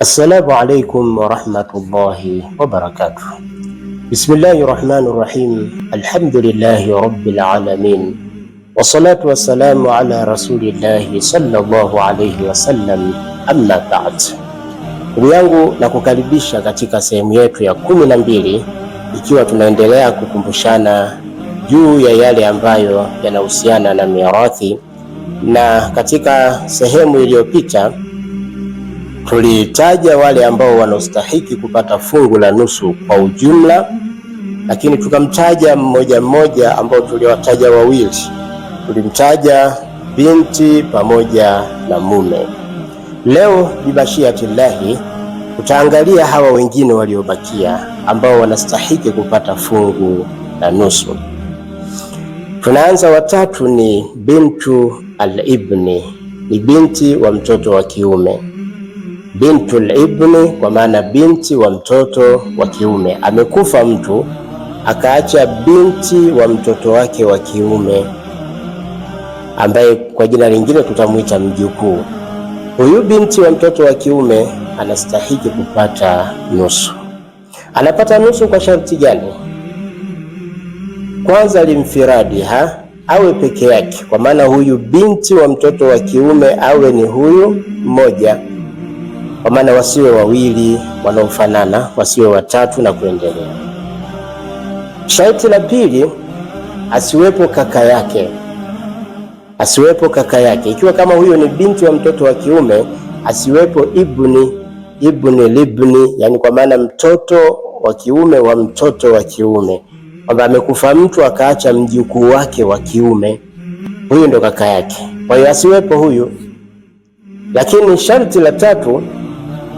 Assalamu alaikum warahmatullahi wabarakatuh. Bismillahi rahmani rahim. Alhamdulillahi rabbil alamin. Wassalatu wassalamu ala rasulillahi sallallahu alayhi wasallam. Amma ba'd. Ndugu yangu, na kukaribisha katika sehemu yetu ya 12 ikiwa tunaendelea kukumbushana juu ya yale ambayo yanahusiana na mirathi, na katika sehemu iliyopita tulitaja wale ambao wanaostahiki kupata fungu la nusu kwa ujumla, lakini tukamtaja mmoja mmoja ambao tuliwataja wawili. Tulimtaja binti pamoja na mume. Leo bibashiatillahi tutaangalia hawa wengine waliobakia ambao wanastahiki kupata fungu la nusu. Tunaanza watatu, ni bintu al-ibni, ni binti wa mtoto wa kiume. Bintul ibni kwa maana binti wa mtoto wa kiume. Amekufa mtu akaacha binti wa mtoto wake wa kiume ambaye kwa jina lingine tutamuita mjukuu. Huyu binti wa mtoto wa kiume anastahiki kupata nusu. Anapata nusu kwa sharti gani? Kwanza, limfiradiha, awe peke yake, kwa maana huyu binti wa mtoto wa kiume awe ni huyu mmoja, kwa maana wasiwe wawili wanaofanana, wasiwe watatu na kuendelea. Sharti la pili, asiwepo kaka yake. Asiwepo kaka yake. Ikiwa kama huyo ni binti wa mtoto wa kiume, asiwepo ibni libni, yani kwa maana mtoto wa kiume wa mtoto wa kiume, kwamba amekufa mtu akaacha mjukuu wake wa kiume, huyu ndo kaka yake. Kwa hiyo asiwepo huyu. Lakini sharti la tatu,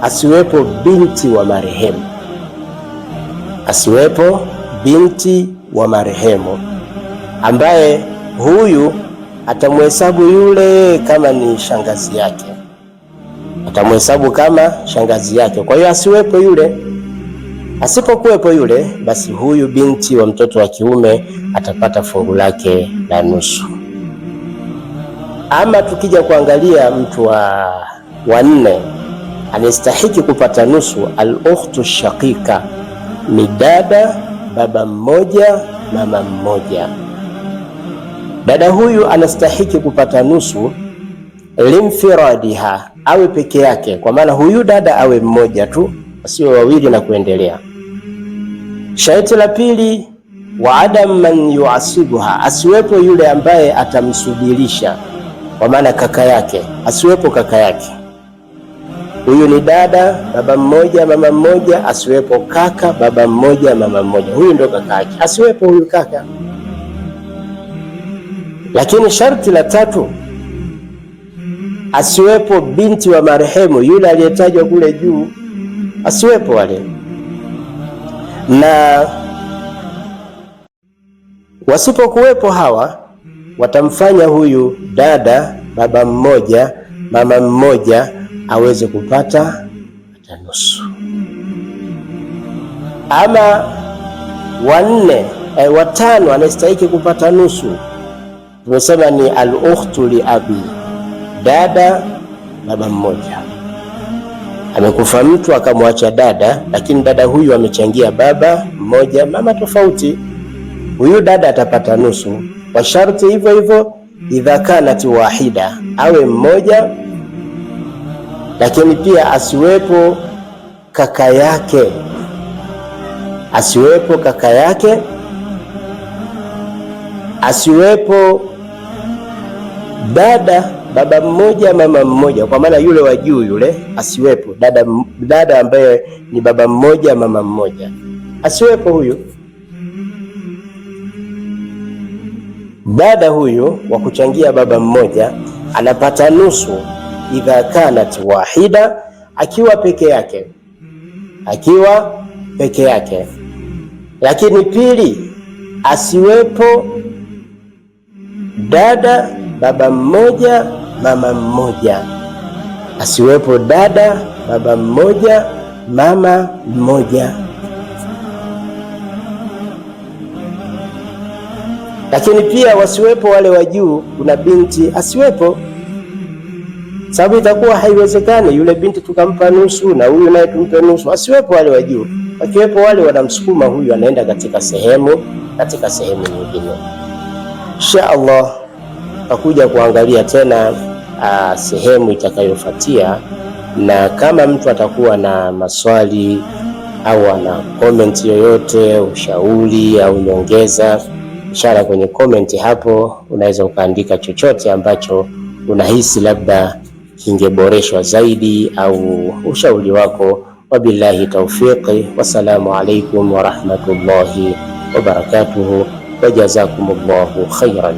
asiwepo binti wa marehemu. Asiwepo binti wa marehemu ambaye huyu atamhesabu yule kama ni shangazi yake, atamhesabu kama shangazi yake. Kwa hiyo asiwepo yule. Asipokuwepo yule, basi huyu binti wa mtoto wa kiume atapata fungu lake la nusu. Ama tukija kuangalia mtu wa nne anastahiki kupata nusu, al-ukhtu shaqiqa, ni dada baba mmoja mama mmoja. Dada huyu anastahiki kupata nusu, limfiradiha, awe peke yake, kwa maana huyu dada awe mmoja tu, asiwe wawili na kuendelea. Sharti la pili, wa adam man yuasibuha, asiwepo yule ambaye atamsubirisha, kwa maana kaka yake, asiwepo kaka yake. Huyu ni dada baba mmoja mama mmoja, asiwepo kaka baba mmoja mama mmoja, huyu ndo kaka yake, asiwepo huyu kaka. Lakini sharti la tatu, asiwepo binti wa marehemu, yule aliyetajwa kule juu, asiwepo wale. Na wasipokuwepo hawa, watamfanya huyu dada baba mmoja mama mmoja aweze kupata nusu. Ama watano anastahiki kupata nusu, tumesema ni al-ukhtu li abi, dada baba mmoja. Amekufa mtu akamwacha dada, lakini dada huyu amechangia baba mmoja mama tofauti, huyu dada atapata nusu kwa sharti hivyo hivyo, idha kanat wahida, awe mmoja, lakini pia asiwepo kaka yake, asiwepo kaka yake, asiwepo dada baba mmoja mama mmoja, kwa maana yule wa juu yule asiwepo. Dada ambaye ni baba mmoja mama mmoja, asiwepo huyu. Dada huyu wa kuchangia baba mmoja anapata nusu idha kanat wahida, akiwa peke yake, akiwa peke yake. Lakini pili, asiwepo dada baba mmoja mama mmoja, asiwepo dada baba mmoja mama mmoja. Lakini pia wasiwepo wale wa juu, kuna binti asiwepo. sababu itakuwa haiwezekani yule binti tukampa nusu na huyu naye tumpe nusu, asiwepo wale wa juu. Wakiwepo wale wanamsukuma huyu anaenda katika sehemu nyingine. Insha Allah tutakuja kuangalia tena sehemu itakayofuatia, na kama mtu atakuwa na maswali au ana comment yoyote, ushauri au nyongeza, ishara kwenye comment hapo, unaweza ukaandika chochote ambacho unahisi labda kingeboreshwa zaidi au ushauri wako. Wabillahi tawfiqi, wassalamu alaikum warahmatullahi wabarakatuhu, wajazakumullahu khairan.